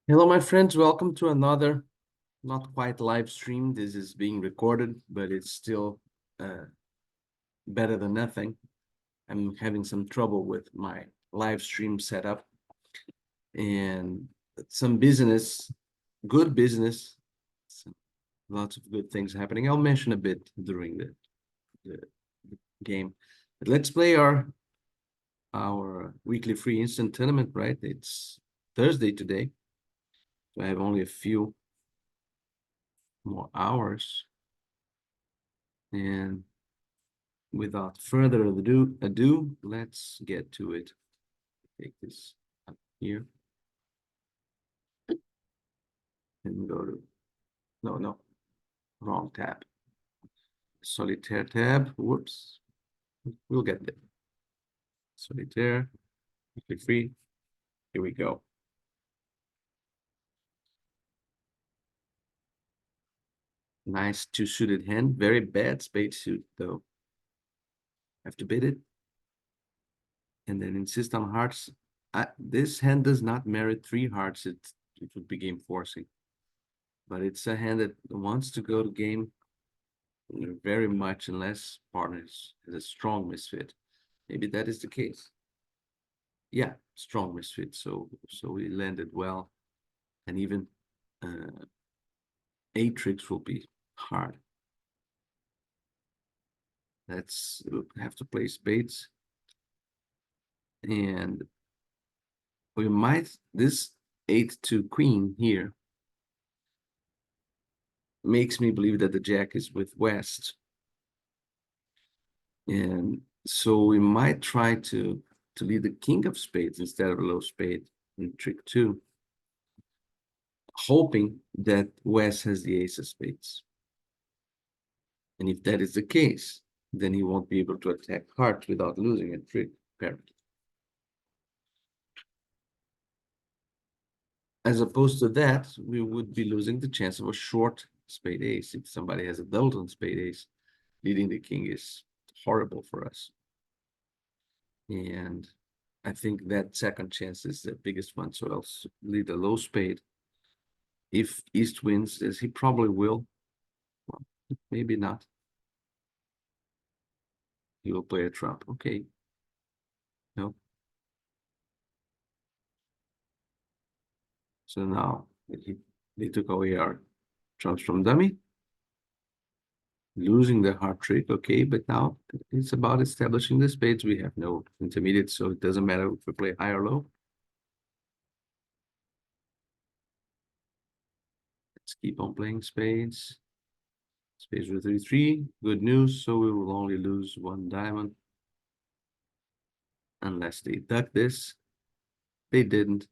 Hello, my friends. Welcome to another not quite live stream. This is being recorded, but it's still better than nothing. I'm having some trouble with my live stream setup and some business, good business, some, lots of good things happening. I'll mention a bit during the game. But let's play our weekly free instant tournament, right? It's Thursday today, so I have only a few more hours. And without further ado, let's get to it. Take this up here and go to, no, wrong tab. Solitaire tab, whoops. We'll get there. Solitaire, click free. Here we go. Nice two-suited hand, very bad spade suit though. Have to bid it. And then insist on hearts. This hand does not merit 3 hearts. It would be game forcing. But it's a hand that wants to go to game very much unless partners has a strong misfit. Maybe that is the case. Yeah, strong misfit. So we landed well, and even 8 tricks will be hard. Let's have to play spades, and we might this 8 to queen here makes me believe that the jack is with West. And so we might try to lead the king of spades instead of a low spade in trick 2, hoping that West has the ace of spades. And if that is the case, then he won't be able to attack hearts without losing a trick, apparently. As opposed to that, we would be losing the chance of a short spade ace. If somebody has a double spade ace, leading the king is horrible for us. And I think that second chance is the biggest one. So I'll lead a low spade. If East wins, as he probably will, well, maybe not. He will play a trump. Okay. No. So now they took away our trumps from dummy. Losing the heart trick, okay, but now it's about establishing the spades. We have no intermediate, so it doesn't matter if we play high or low. Let's keep on playing spades. Spades with 3-3, good news, so we will only lose 1 diamond. Unless they duck this. They didn't.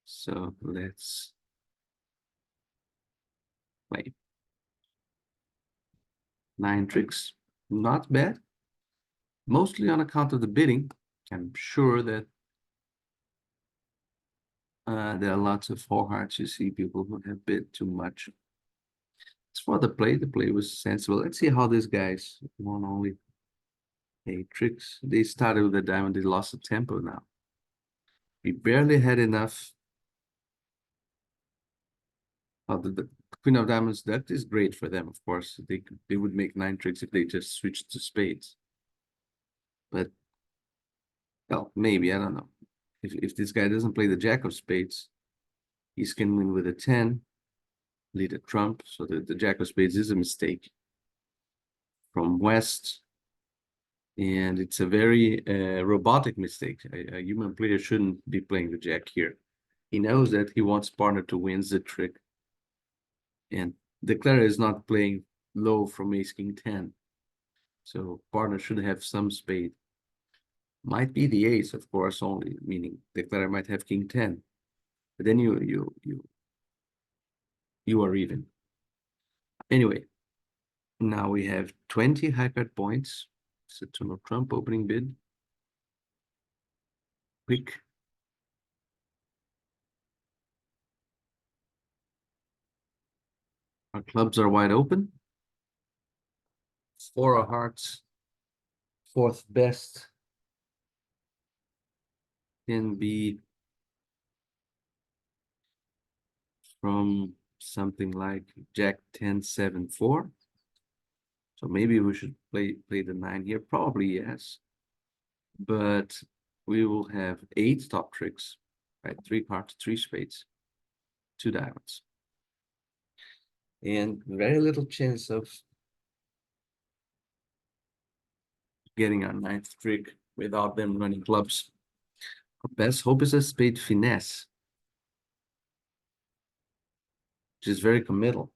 So let's play. 9 tricks, not bad. Mostly on account of the bidding. I'm sure that there are lots of 4 hearts. You see people who have bid too much. As for the play was sensible. Let's see how these guys won only 8 tricks. They started with a diamond, they lost the tempo now. We barely had enough. The queen of diamonds, that is great for them, of course. They would make 9 tricks if they just switched to spades. But well, maybe, I don't know. If this guy doesn't play the jack of spades, he can win with a 10, lead a trump. So the jack of spades is a mistake from West. And it's a very robotic mistake. A human player shouldn't be playing the jack here. He knows that he wants partner to win the trick. And Declarer is not playing low from ace king 10. So partner should have some spade. Might be the ace, of course, only, meaning Declarer might have king 10. But then you are even. Anyway, now we have 20 high card points. Saturno Trump opening bid. Quick. Our clubs are wide open. 4 of hearts, 4th best can be from something like Jack 10-7-4. So maybe we should play the 9 here. Probably yes. But we will have 8 top tricks, right? 3 hearts, 3 spades, 2 diamonds. And very little chance of getting our 9th trick without them running clubs. Our best hope is a spade finesse, which is very committal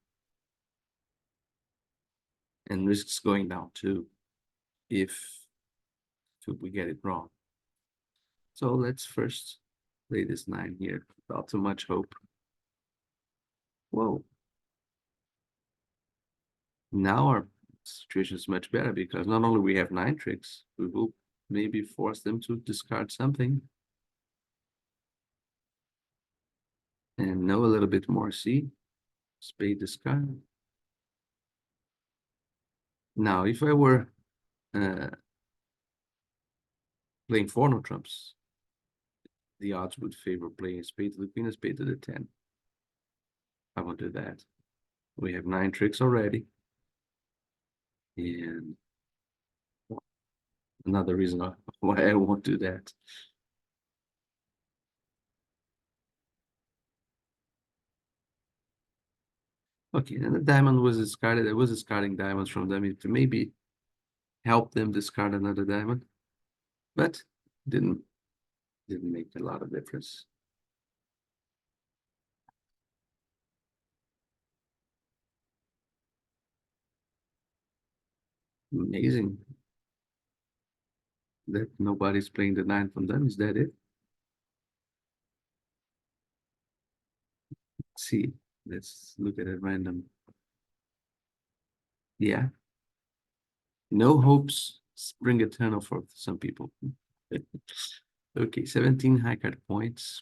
and risks going down too if we get it wrong. So let's first play this 9 here without too much hope. Whoa. Now our situation is much better because not only we have 9 tricks, we will maybe force them to discard something and know a little bit more. See, spade discard. Now, if I were playing 4 no trumps, the odds would favor playing a spade to the queen, a spade to the 10. I won't do that. We have 9 tricks already. And another reason why I won't do that. Okay, and the diamond was discarded. I was discarding diamonds from them to maybe help them discard another diamond, but didn't make a lot of difference. Amazing that nobody's playing the 9 from them. Is that it? Let's see. Let's look at it random. Yeah. No hopes. Spring eternal for some people. Okay, 17 high card points.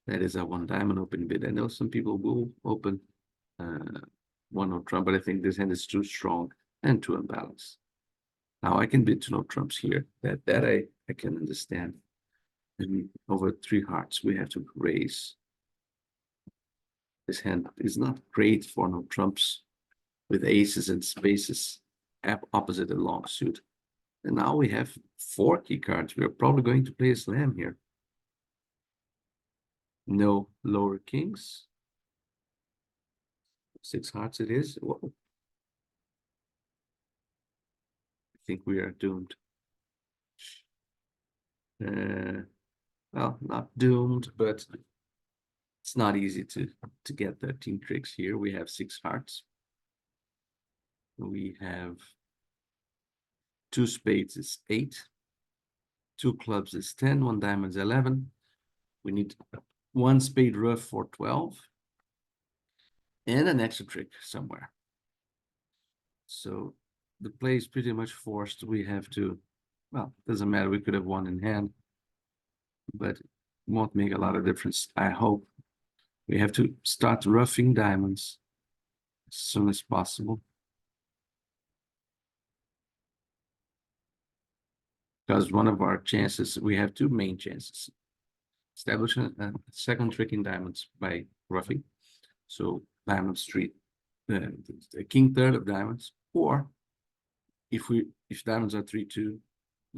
That is a 1 diamond open bid. I know some people will open 1 no trump, but I think this hand is too strong and too unbalanced. Now I can bid to no trumps here. That I can understand. And over 3 hearts, we have to raise. This hand is not great for no trumps with aces and spaces opposite a long suit. And now we have 4 key cards. We are probably going to play a slam here. No lower kings. 6 hearts it is. Whoa. I think we are doomed. Well, not doomed, but it's not easy to get 13 tricks here. We have 6 hearts. We have 2 spades is 8. 2 clubs is 10. 1 diamond is 11. We need 1 spade rough for 12. And an extra trick somewhere. So the play is pretty much forced. We have to, well, doesn't matter. We could have 1 in hand, but it won't make a lot of difference. I hope we have to start roughing diamonds as soon as possible. Because one of our chances, we have 2 main chances. Establishing a second trick in diamonds by roughing. So diamond street, the king third of diamonds, or if diamonds are 3-2,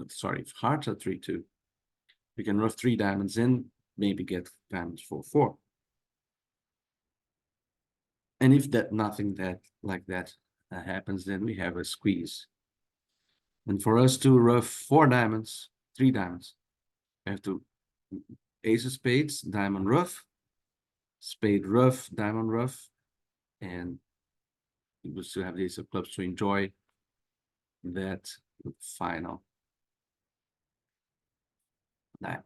sorry, if hearts are 3-2, we can rough 3 diamonds in, maybe get diamonds 4-4. And if nothing like that happens, then we have a squeeze. And for us to rough 4 diamonds, 3 diamonds, we have to ace of spades, diamond rough, spade rough, diamond rough, and we will still have the ace of clubs to enjoy that final diamond.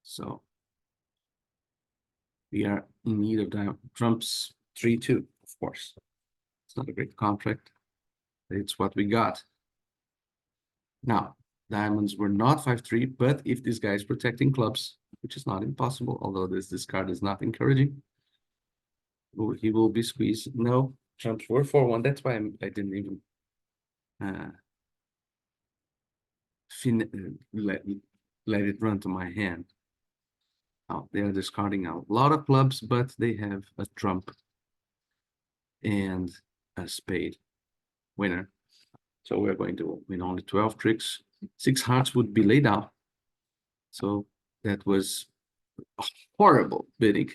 So we are in need of diamond trumps 3-2, of course. It's not a great contract. It's what we got. Now, diamonds were not 5-3, but if this guy is protecting clubs, which is not impossible, although this card is not encouraging, he will be squeezed. No, trumps were 4-1. That's why I didn't even let it run to my hand. Oh, they are discarding a lot of clubs, but they have a trump and a spade winner. So we're going to win only 12 tricks. 6 hearts would be laid out. So that was horrible bidding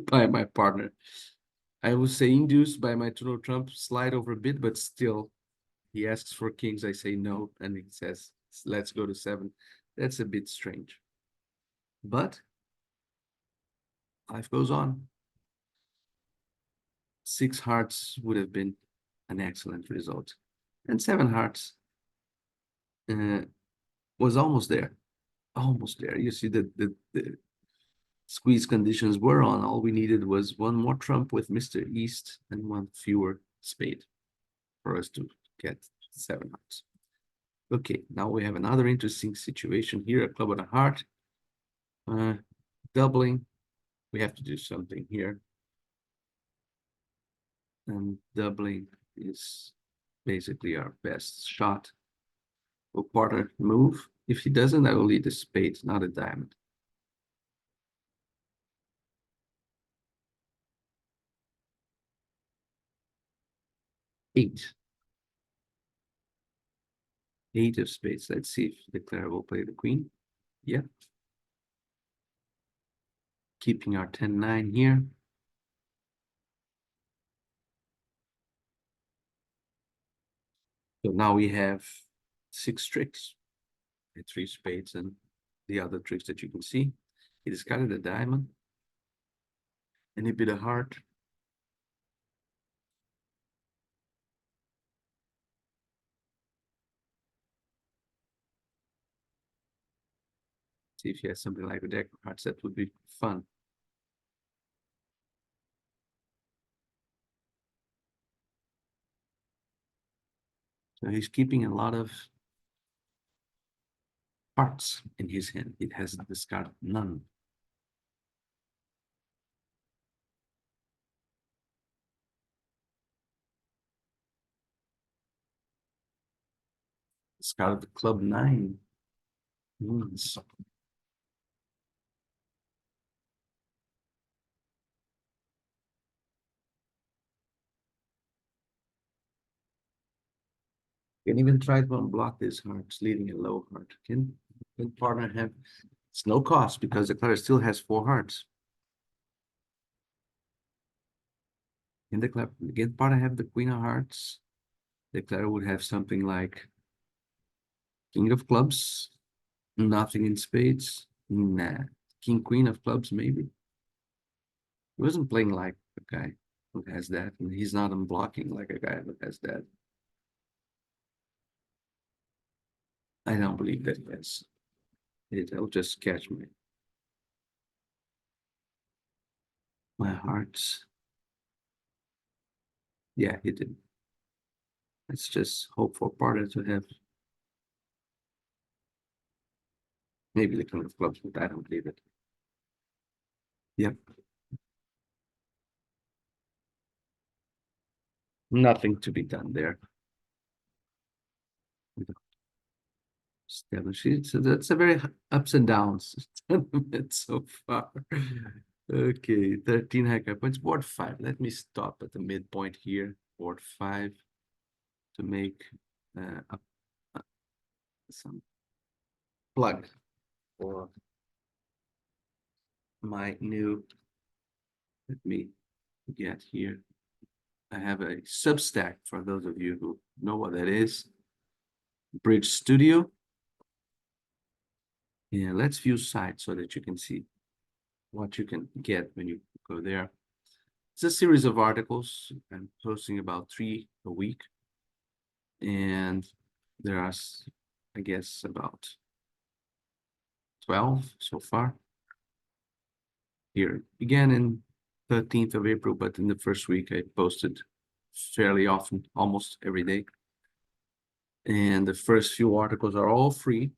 by my partner. I would say induced by my turn trump slide over bid, but still he asks for kings. I say no, and he says, let's go to 7. That's a bit strange. But life goes on. 6 hearts would have been an excellent result. And 7 hearts was almost there. Almost there. You see that the squeeze conditions were on. All we needed was one more trump with Mr. East and one fewer spade for us to get 7 hearts. Okay, now we have another interesting situation here. A club and a heart. Doubling. We have to do something here. And doubling is basically our best shot. Will partner move? If he doesn't, I will lead a spade, not a diamond. Eight. 8 of spades. Let's see if the declare will play the queen. Yep. Keeping our 10-9 here. So now we have 6 tricks. 3 spades and the other tricks that you can see. He discarded a diamond. And he bid a heart. See if he has something like a deck of hearts. That would be fun. So he's keeping a lot of hearts in his hand. It has discarded none. Discarded the club 9. So can even try to unblock this heart, leading a low heart. Can partner have? It's no cost because the club still has 4 hearts. In the club, again, partner have the queen of hearts. The declare would have something like king of clubs, nothing in spades. Nah, king queen of clubs maybe. He wasn't playing like a guy who has that, and he's not unblocking like a guy who has that. I don't believe that he has. It'll just catch me. My hearts. Yeah, he did. Let's just hope for partner to have maybe the king of clubs, but I don't believe it. Yep. Nothing to be done there. Establish it. So that's a very ups and downs so far. Okay, 13 hacker points. Board 5. Let me stop at the midpoint here. Board 5 to make some plug for my new. Let me get here. I have a Substack for those of you who know what that is. Bridge Studio. Yeah, let's view site so that you can see what you can get when you go there. It's a series of articles. I'm posting about 3 a week. And there are, I guess, about 12 so far. Here began in 13th of April, but in the first week I posted fairly often, almost every day. And the first few articles are all free.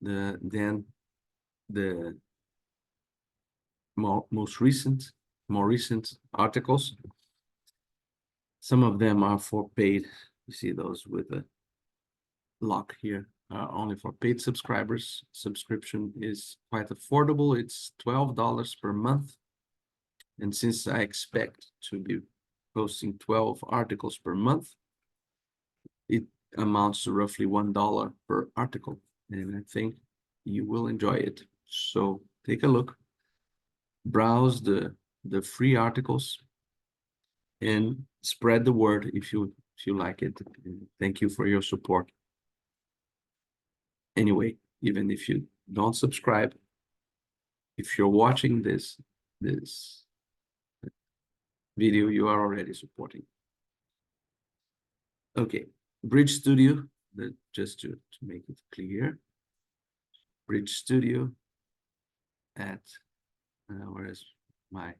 Then the more recent articles, some of them are for paid. You see those with a lock here. only for paid subscribers. Subscription is quite affordable. It's $12 per month. And since I expect to be posting 12 articles per month, it amounts to roughly $1 per article. And I think you will enjoy it. So take a look, browse the free articles, and spread the word if you like it. And thank you for your support. Anyway, even if you don't subscribe, if you're watching this video, you are already supporting. Okay, Bridge Studio, just to make it clear, Bridge Studio at where is my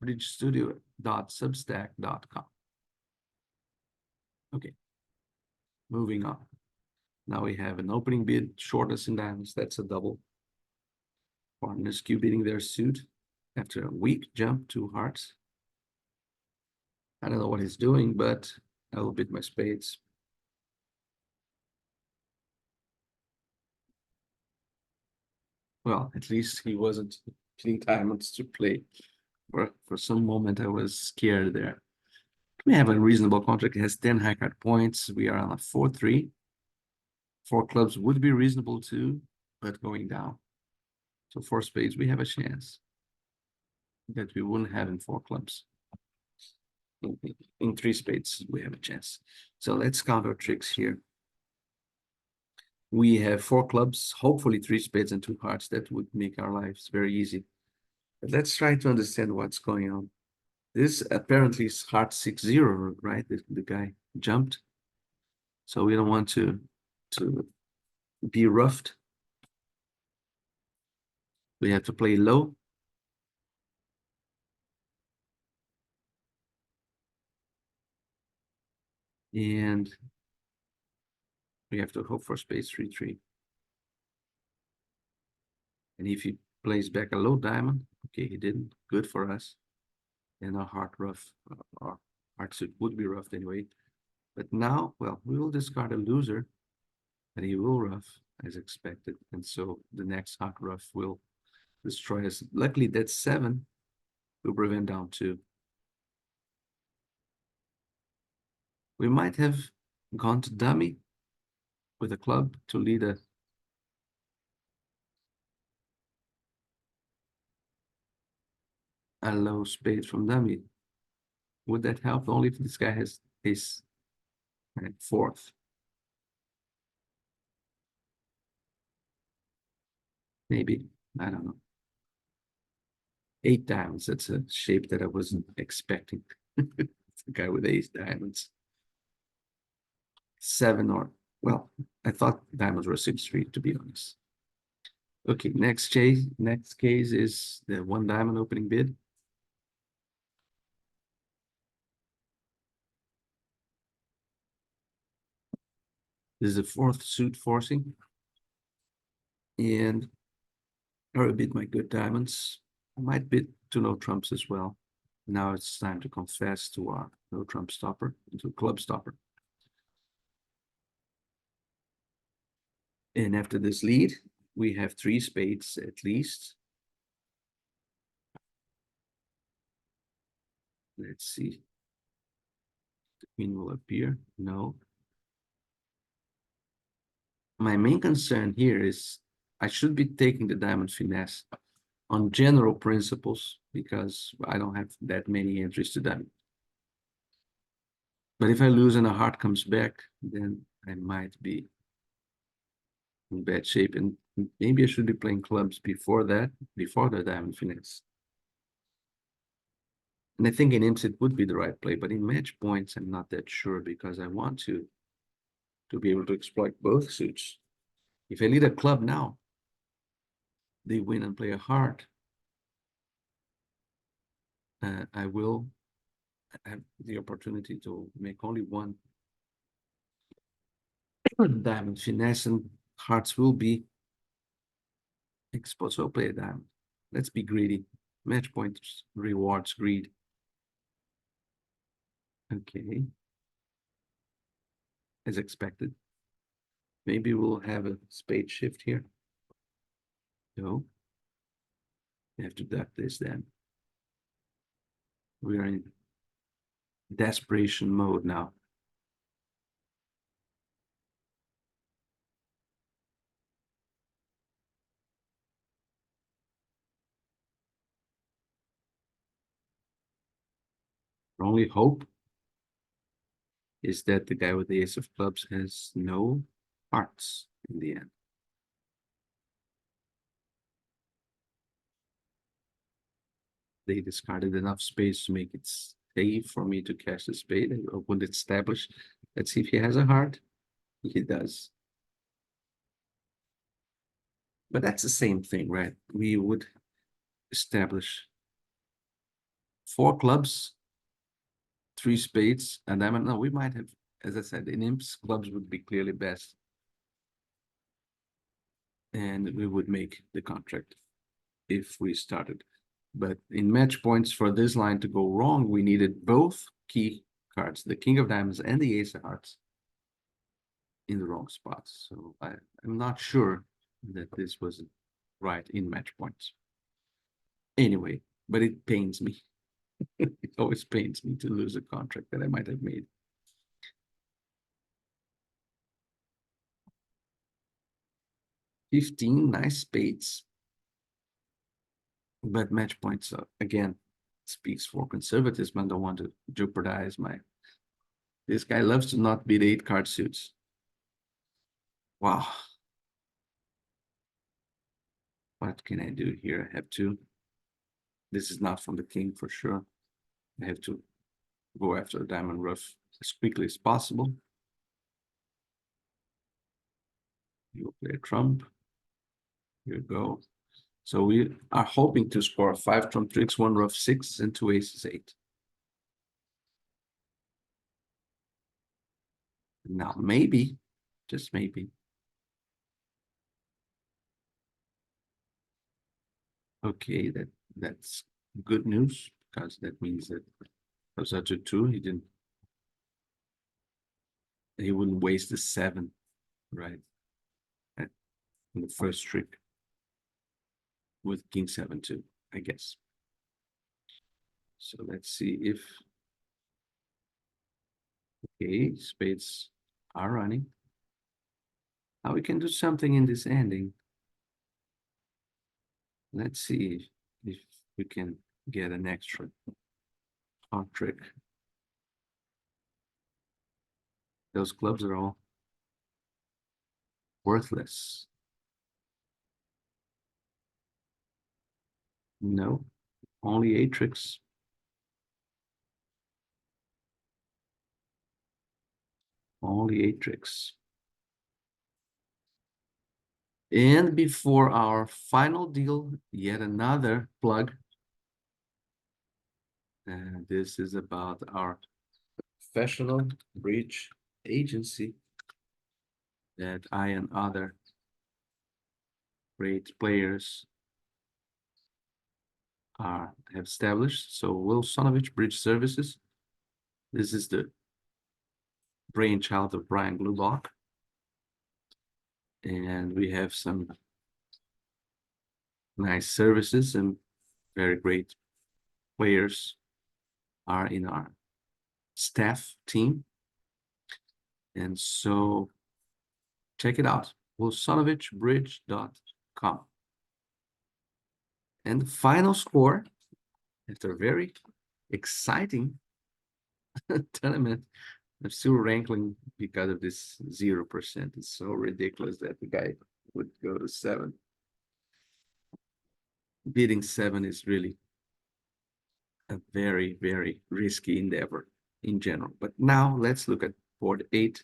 bridgestudio.substack.com. Okay, moving on. Now we have an opening bid, shortness in diamonds. That's a double. Partners Q bidding their suit after a weak jump to hearts. I don't know what he's doing, but I will bid my spades. Well, at least he wasn't bidding diamonds to play. For some moment, I was scared there. We have a reasonable contract. It has 10 high card points. We are on a 4-3. 4 clubs would be reasonable too, but going down. So 4 spades, we have a chance that we wouldn't have in 4 clubs. In 3 spades, we have a chance. So let's count our tricks here. We have 4 clubs, hopefully 3 spades and 2 hearts. That would make our lives very easy. But let's try to understand what's going on. This apparently is heart 6-0, right? The guy jumped. So we don't want to be roughed. We have to play low. And we have to hope for space 3-3. And if he plays back a low diamond, okay, he didn't. Good for us. And our heart rough, our heart suit would be roughed anyway. But now, well, we will discard a loser, and he will rough as expected. And so the next heart rough will destroy us. Luckily, that's 7 will prevent down 2. We might have gone to dummy with a club to lead a low spade from dummy. Would that help? Only if this guy has ace and 4th. Maybe, I don't know. 8 diamonds, that's a shape that I wasn't expecting. It's a guy with ace diamonds. 7 or, well, I thought diamonds were 6-3, to be honest. Okay, next case is the 1 diamond opening bid. This is a 4th suit forcing. And I bid my good diamonds. I might bid to no trumps as well. Now it's time to confess to our no trump stopper, to club stopper. And after this lead, we have 3 spades at least. Let's see. The queen will appear. No. My main concern here is I should be taking the diamond finesse on general principles because I don't have that many entries to diamond. But if I lose and a heart comes back, then I might be in bad shape. And maybe I should be playing clubs before that, before the diamond finesse. And I think in imps it would be the right play, but in match points, I'm not that sure because I want to be able to exploit both suits. If I lead a club now, they win and play a heart. I will have the opportunity to make only 1 diamond finesse, and hearts will be exposed. So play a diamond. Let's be greedy. Match points rewards greed. Okay. As expected. Maybe we'll have a spade shift here. No. We have to duck this then. We are in desperation mode now. Our only hope is that the guy with the ace of clubs has no hearts in the end. They discarded enough space to make it safe for me to cash the spade and would establish. Let's see if he has a heart. He does. But that's the same thing, right? We would establish 4 clubs, 3 spades, and diamond. No, we might have, as I said, in imps, clubs would be clearly best. And we would make the contract if we started. But in match points for this line to go wrong, we needed both key cards, the king of diamonds and the ace of hearts, in the wrong spots. So I'm not sure that this was right in match points. Anyway, but it pains me. It always pains me to lose a contract that I might have made. Nice spades. But match points, again, speaks for conservatism. I don't want to jeopardize my... This guy loves to not beat 8 card suits. Wow. What can I do here? I have to... This is not from the king for sure. I have to go after the diamond rough as quickly as possible. You play a trump. Here you go. So we are hoping to score 5 trump tricks, 1 rough 6, and 2 aces 8. Now maybe, just maybe. Okay, that's good news, because that means that goes out to 2. He wouldn't waste the 7, right? In the first trick with king 7 too, I guess. So let's see if... Okay, spades are running. Now we can do something in this ending. Let's see if we can get an extra hot trick. Those clubs are all worthless. No, only 8 tricks. Only 8 tricks. And before our final deal, yet another plug. And this is about our professional bridge agency that I and other great players have established. So Will Sonovich Bridge Services. This is the brainchild of Brian Glubach. And we have some nice services, and very great players are in our staff team. And so check it out, wilsonovichbridge.com. And the final score, after a very exciting tournament, I'm still rankling because of this 0%. It's so ridiculous that the guy would go to 7. Beating 7 is really a very, very risky endeavor in general. But now let's look at board 8.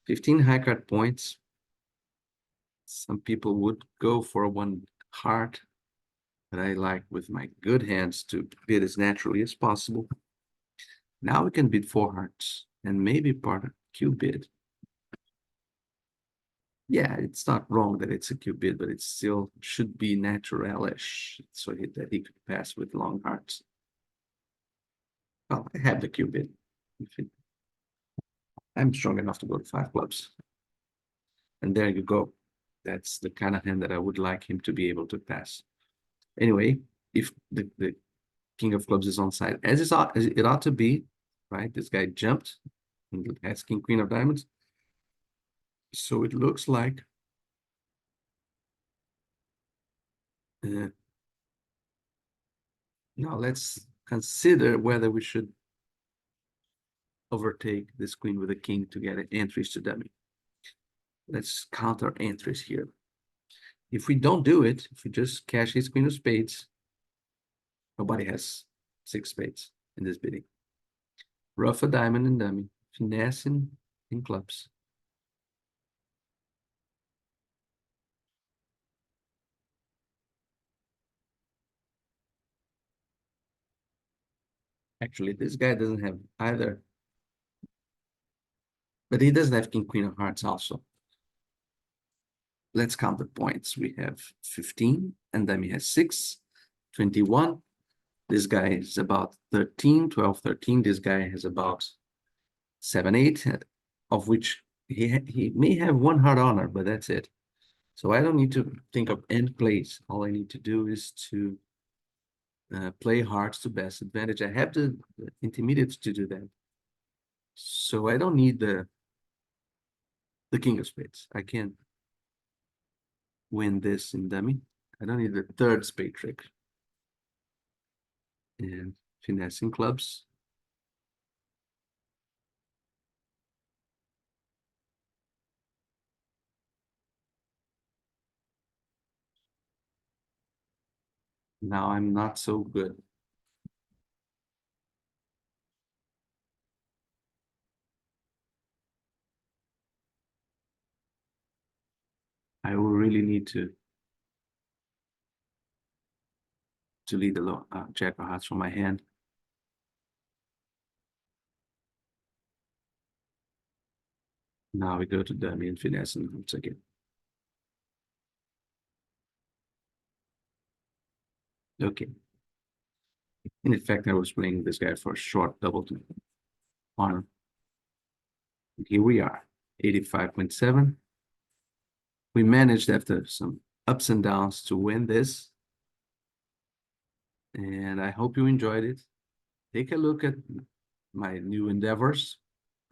15 high card points. Some people would go for 1 heart, but I like with my good hands to bid as naturally as possible. Now we can bid 4 hearts and maybe part of Q bid. Yeah, it's not wrong that it's a Q bid, but it still should be naturalish, so that he could pass with long hearts. Well, I have the Q bid. I'm strong enough to go to 5 clubs. And there you go. That's the kind of hand that I would like him to be able to pass. Anyway, if the king of clubs is on side, as it ought to be, right? This guy jumped and has king, queen of diamonds. So it looks like now let's consider whether we should overtake this queen with a king to get entries to dummy. Let's count our entries here. If we don't do it, if we just cash his queen of spades, nobody has 6 spades in this bidding. Ruff a diamond and dummy, finesse in clubs. Actually, this guy doesn't have either, but he doesn't have king, queen of hearts also. Let's count the points. We have 15, and dummy has 6, 21. This guy is about 13, 12, 13. This guy has about 7, 8, of which he may have 1 hard honor, but that's it. So I don't need to think of end plays. All I need to do is to play hearts to best advantage. I have the intermediates to do that. So I don't need the king of spades. I can win this in dummy. I don't need the 3rd spade trick. And finessing clubs. Now I'm not so good. I will really need to lead the jack of hearts from my hand. Now we go to dummy and finesse and once again. Okay. In effect, I was playing this guy for a short double to honor. Here we are, 85.7. We managed after some ups and downs to win this. And I hope you enjoyed it. Take a look at my new endeavors,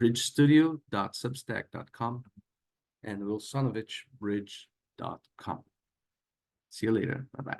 bridgestudio.substack.com and wilsonovichbridge.com. See you later. Bye-bye.